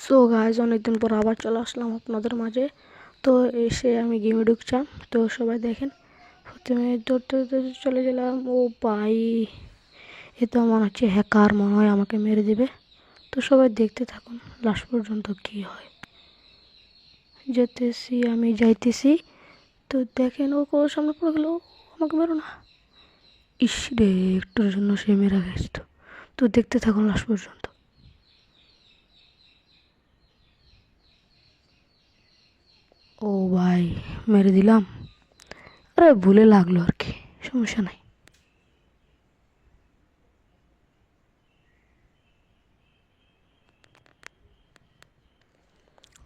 So guys অনেকদিন পর আবার চলে আসলাম আপনাদের মাঝে। তো এসে আমি গেমে ঢুকছিলাম, তো সবাই দেখেন। প্রথমে দৌড়তে দৌড়তে চলে গেলাম। ও ভাই, এ তো মনে হচ্ছে হ্যাকার, মনে হয় আমাকে মেরে দেবে। তো সবাই দেখতে থাকুন লাস্ট পর্যন্ত কি হয়। যেতেছি, আমি যাইতেছি। তো দেখেন ও ওর সামনে পড়ে গেল, আমাকে মেরো না। ইস রে, একটুর জন্য সে মেরে গেছে। তো দেখতে থাকুন লাস্ট পর্যন্ত। ও ভাই, মেরে দিলাম। আরে ভুলে লাগলো আর কি, সমস্যা নাই।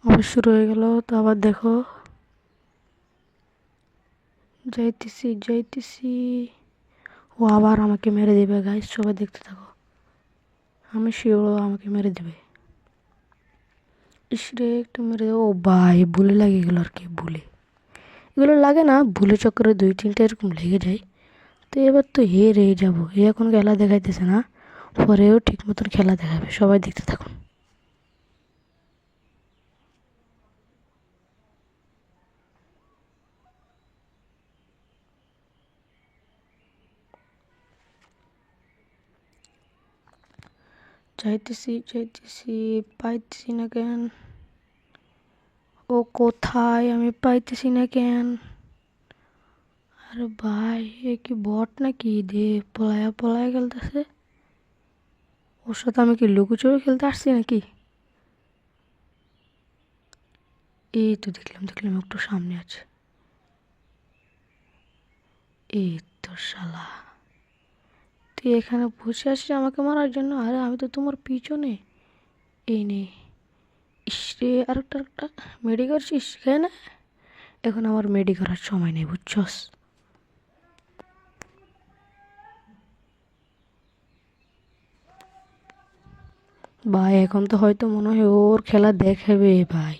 আবার শুরু হয়ে গেল। তো আবার দেখো, যাইতেছি যাইতেছি। ও আবার আমাকে মেরে দেবে গাইস, সবাই দেখতে থাকো। আমি শিওর আমাকে মেরে দেবে। ইসরে, একটু মেরে দেবো। ও ভাই, ভুলে লাগে গেলো আর কি, ভুলে। এগুলো লাগে না, ভুলে চক্করে 2-3টা এরকম লেগে যায়। তো এবার তো হেরে যাবো। এ এখন খেলা দেখাইতেছে না, পরেও ঠিক মতন খেলা দেখাবে, সবাই দেখতে থাকুন। যাইতেছি যাইতেছি, পাইতেছি না কেন। ও কোথায়, আমি পাইতেছি না কেন। আরে ভাই, এ কি বট নাকি? দে পলায়া পলায়া খেলতেছে। ওর সাথে আমি কি লুকোচুরি খেলতে আসছি নাকি? এই তো দেখলাম দেখলাম, একটু সামনে আছে। এই তো শালা, তুই এখানে বসে আছিস আমাকে মারার জন্য? আরে আমি তো তোমার পিছনে। এই নে। ইসরে, আরেকটা আরেকটা। মেডি করছিস খেয়ে না। এখন আমার মেডি করার সময় নেই, বুঝছস? ভাই এখন তো হয়তো মনে হয় ওর খেলা দেখাবে ভাই।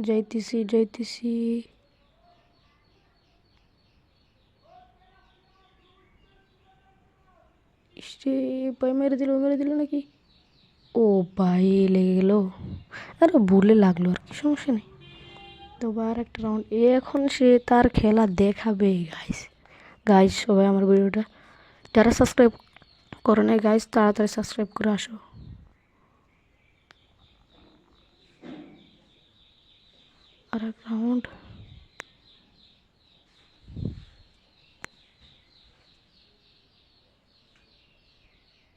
যাইতেছি যাইতেছি। ইসরে, ভাই মেরে দিল নাকি? ও ভাই, লেগে গেল। আরে ভুলে লাগলো আর কি, সমস্যা নেই। তো আর একটা রাউন্ড। এখন সে তার খেলা দেখাবে গাইস। গাইস সবাই আমার ভিডিওটা যারা সাবস্ক্রাইব করে নাই গাইস, তাড়াতাড়ি সাবস্ক্রাইব করে আসো। আর এক রাউন্ড।